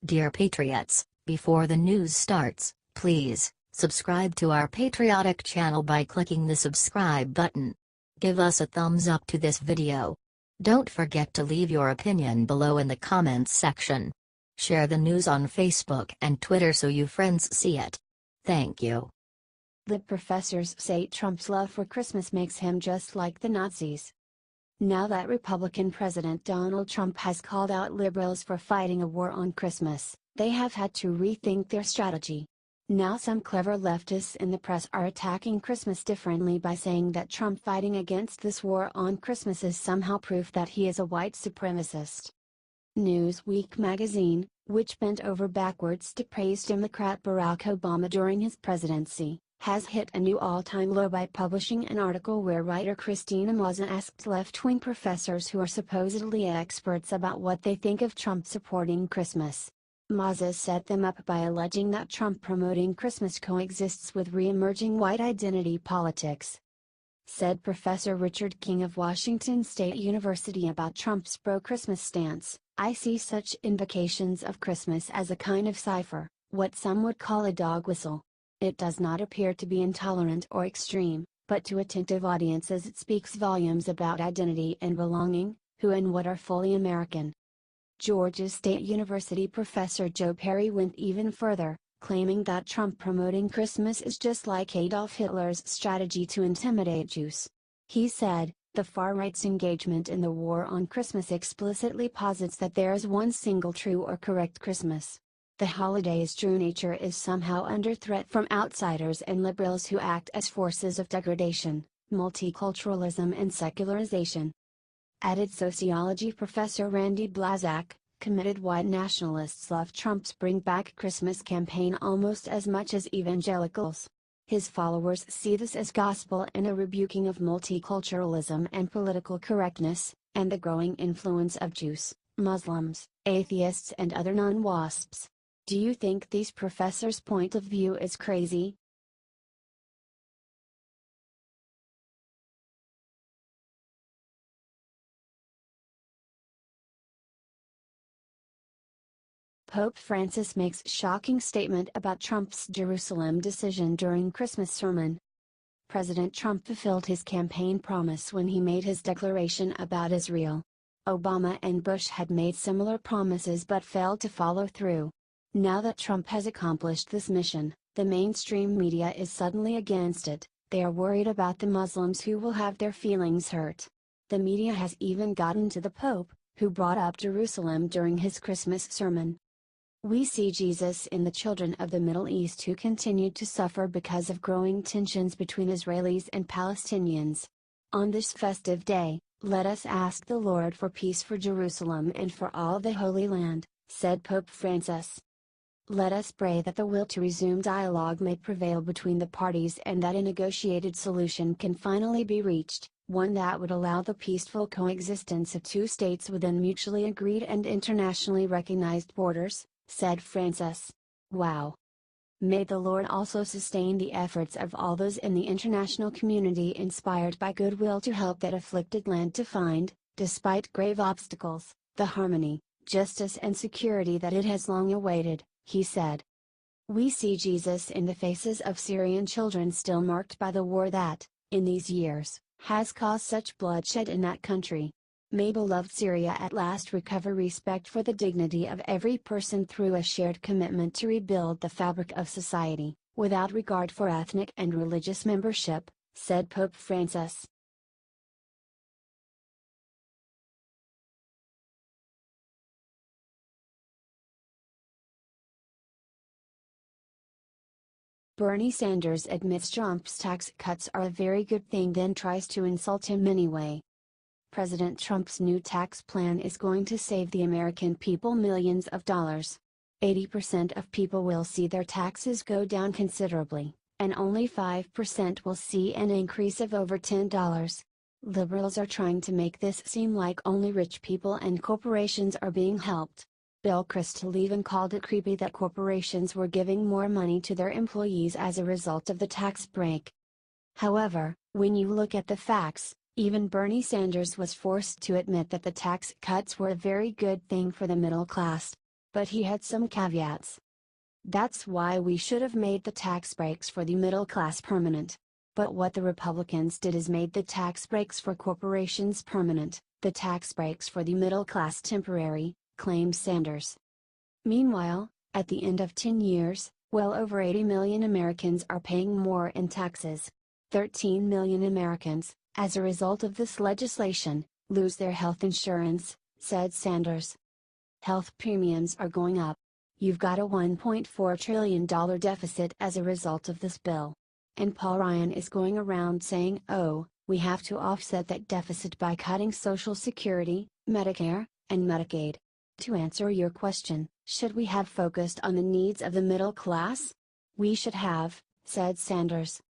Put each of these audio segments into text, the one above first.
Dear Patriots, before the news starts, please subscribe to our patriotic channel by clicking the subscribe button. Give us a thumbs up to this video. Don't forget to leave your opinion below in the comments section. Share the news on Facebook and Twitter so you friends see it. Thank you. The professors say Trump's love for Christmas makes him just like the Nazis. Now that Republican President Donald Trump has called out liberals for fighting a war on Christmas, they have had to rethink their strategy. Now some clever leftists in the press are attacking Christmas differently by saying that Trump fighting against this war on Christmas is somehow proof that he is a white supremacist. Newsweek magazine, which bent over backwards to praise Democrat Barack Obama during his presidency, has hit a new all-time low by publishing an article where writer Cristina Maza asked left-wing professors who are supposedly experts about what they think of Trump supporting Christmas. Maza set them up by alleging that Trump promoting Christmas coexists with reemerging white identity politics. Said Professor Richard King of Washington State University about Trump's pro-Christmas stance, "I see such invocations of Christmas as a kind of cipher, what some would call a dog whistle. It does not appear to be intolerant or extreme, but to attentive audiences it speaks volumes about identity and belonging, who and what are fully American." Georgia State University professor Joe Perry went even further, claiming that Trump promoting Christmas is just like Adolf Hitler's strategy to intimidate Jews. He said, "The far-right's engagement in the war on Christmas explicitly posits that there is one single true or correct Christmas. The holiday's true nature is somehow under threat from outsiders and liberals who act as forces of degradation, multiculturalism and secularization." Added sociology professor Randy Blazak, committed white nationalists love Trump's Bring Back Christmas campaign almost as much as evangelicals. His followers see this as gospel and a rebuking of multiculturalism and political correctness, and the growing influence of Jews, Muslims, atheists and other non-WASPs. Do you think these professors' point of view is crazy? Pope Francis makes shocking statement about Trump's Jerusalem decision during Christmas sermon. President Trump fulfilled his campaign promise when he made his declaration about Israel. Obama and Bush had made similar promises but failed to follow through. Now that Trump has accomplished this mission, the mainstream media is suddenly against it. They are worried about the Muslims who will have their feelings hurt. The media has even gotten to the Pope, who brought up Jerusalem during his Christmas sermon. We see Jesus in the children of the Middle East who continued to suffer because of growing tensions between Israelis and Palestinians. On this festive day, let us ask the Lord for peace for Jerusalem and for all the Holy Land, said Pope Francis. Let us pray that the will to resume dialogue may prevail between the parties and that a negotiated solution can finally be reached, one that would allow the peaceful coexistence of two states within mutually agreed and internationally recognized borders, said Francis. Wow! May the Lord also sustain the efforts of all those in the international community inspired by goodwill to help that afflicted land to find, despite grave obstacles, the harmony, justice and security that it has long awaited, he said. We see Jesus in the faces of Syrian children still marked by the war that, in these years, has caused such bloodshed in that country. May beloved Syria at last recover respect for the dignity of every person through a shared commitment to rebuild the fabric of society, without regard for ethnic and religious membership, said Pope Francis. Bernie Sanders admits Trump's tax cuts are a very good thing, then tries to insult him anyway. President Trump's new tax plan is going to save the American people millions of dollars. 80% of people will see their taxes go down considerably, and only 5% will see an increase of over $10. Liberals are trying to make this seem like only rich people and corporations are being helped. Bill Kristol even called it creepy that corporations were giving more money to their employees as a result of the tax break. However, when you look at the facts, even Bernie Sanders was forced to admit that the tax cuts were a very good thing for the middle class. But he had some caveats. That's why we should have made the tax breaks for the middle class permanent. But what the Republicans did is made the tax breaks for corporations permanent, the tax breaks for the middle class temporary, claimed Sanders. Meanwhile, at the end of 10 years, well over 80 million Americans are paying more in taxes. 13 million Americans, as a result of this legislation, lose their health insurance, said Sanders. Health premiums are going up. You've got a $1.4 trillion deficit as a result of this bill. And Paul Ryan is going around saying, oh, we have to offset that deficit by cutting Social Security, Medicare, and Medicaid. To answer your question, should we have focused on the needs of the middle class? We should have, said Sanders.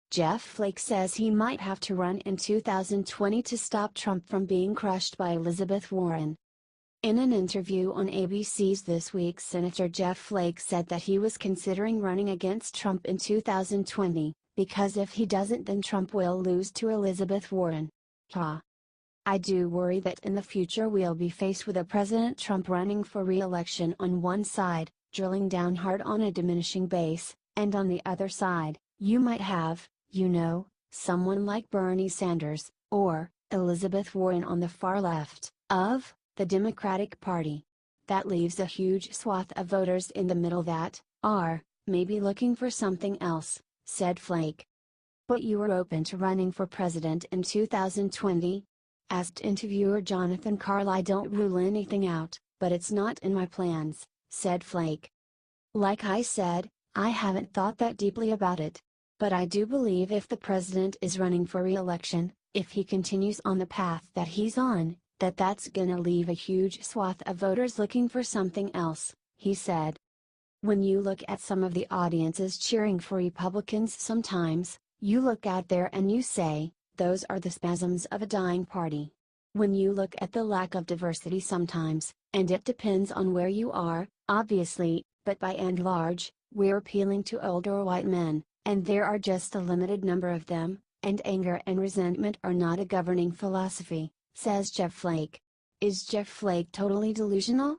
Jeff Flake says he might have to run in 2020 to stop Trump from being crushed by Elizabeth Warren. In an interview on ABC's This Week, Senator Jeff Flake said that he was considering running against Trump in 2020, because if he doesn't then Trump will lose to Elizabeth Warren. I do worry that in the future we'll be faced with a President Trump running for re-election on one side, drilling down hard on a diminishing base, and on the other side, you might have, someone like Bernie Sanders, or Elizabeth Warren on the far left, of the Democratic Party. That leaves a huge swath of voters in the middle that are maybe looking for something else, said Flake. But you were open to running for president in 2020? Asked interviewer Jonathan Karl. I don't rule anything out, but it's not in my plans, said Flake. Like I said, I haven't thought that deeply about it. But I do believe if the president is running for re-election, if he continues on the path that he's on, that's gonna leave a huge swath of voters looking for something else, he said. When you look at some of the audiences cheering for Republicans sometimes, you look out there and you say, those are the spasms of a dying party. When you look at the lack of diversity sometimes, and it depends on where you are, obviously, but by and large, we're appealing to older white men, and there are just a limited number of them, and anger and resentment are not a governing philosophy, says Jeff Flake. Is Jeff Flake totally delusional?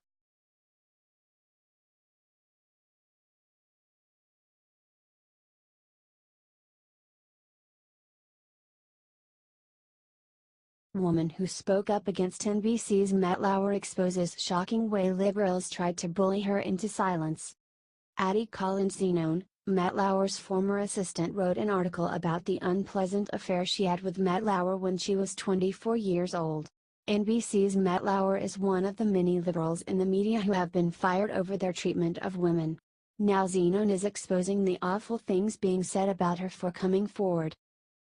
Woman who spoke up against NBC's Matt Lauer exposes shocking way liberals tried to bully her into silence. Addie Collins-Zenon, Matt Lauer's former assistant, wrote an article about the unpleasant affair she had with Matt Lauer when she was 24 years old. NBC's Matt Lauer is one of the many liberals in the media who have been fired over their treatment of women. Now Zenon is exposing the awful things being said about her for coming forward.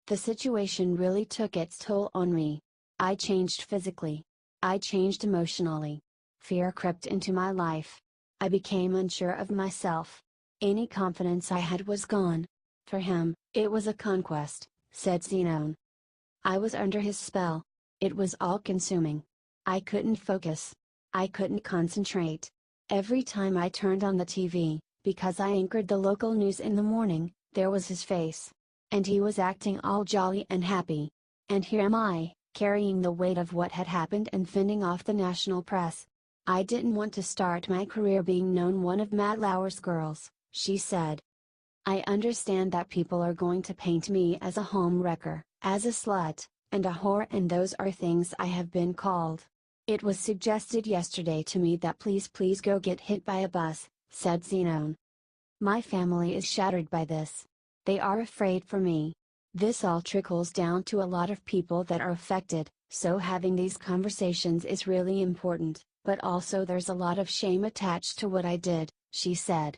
The situation really took its toll on me. I changed physically. I changed emotionally. Fear crept into my life. I became unsure of myself. Any confidence I had was gone. For him, it was a conquest, said Zenon. I was under his spell. It was all-consuming. I couldn't focus. I couldn't concentrate. Every time I turned on the TV, because I anchored the local news in the morning, there was his face. And he was acting all jolly and happy. And here am I, carrying the weight of what had happened and fending off the national press. I didn't want to start my career being known one of Matt Lauer's girls, she said. I understand that people are going to paint me as a home wrecker, as a slut, and a whore, and those are things I have been called. It was suggested yesterday to me that please go get hit by a bus, said Zenon. My family is shattered by this. They are afraid for me. This all trickles down to a lot of people that are affected, so having these conversations is really important, but also there's a lot of shame attached to what I did, she said.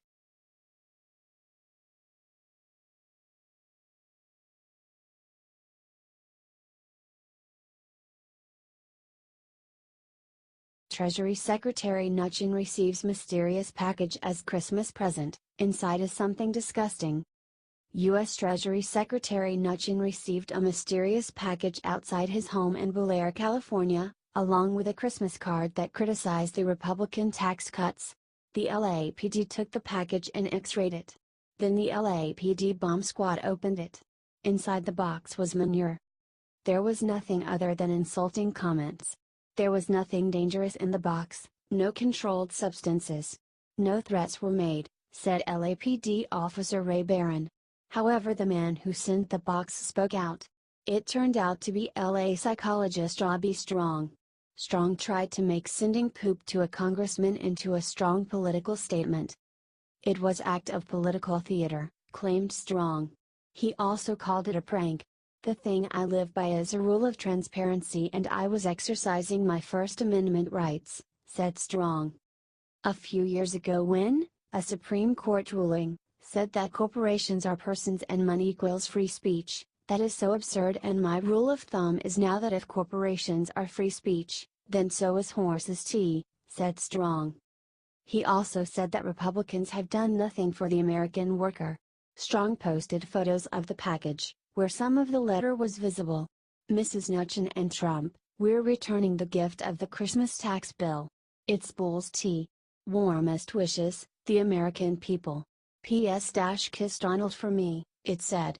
Treasury Secretary Knutson receives mysterious package as Christmas present. Inside is something disgusting. U.S. Treasury Secretary Knutson received a mysterious package outside his home in Bel Air, California, along with a Christmas card that criticized the Republican tax cuts. The LAPD took the package and X-rayed it. Then the LAPD bomb squad opened it. Inside the box was manure. There was nothing other than insulting comments. There was nothing dangerous in the box, no controlled substances. No threats were made, said LAPD officer Ray Barron. However, the man who sent the box spoke out. It turned out to be LA psychologist Robbie Strong. Strong tried to make sending poop to a congressman into a strong political statement. It was act of political theater, claimed Strong. He also called it a prank. The thing I live by is a rule of transparency, and I was exercising my First Amendment rights, said Strong. A few years ago, when a Supreme Court ruling said that corporations are persons and money equals free speech, that is so absurd, and my rule of thumb is now that if corporations are free speech, then so is horses tea, said Strong. He also said that Republicans have done nothing for the American worker. Strong posted photos of the package, where some of the letter was visible. Mrs. Knutson and Trump, we're returning the gift of the Christmas tax bill. It's Bull's tea. Warmest wishes, the American people. P.S. Kiss Donald for me, it said.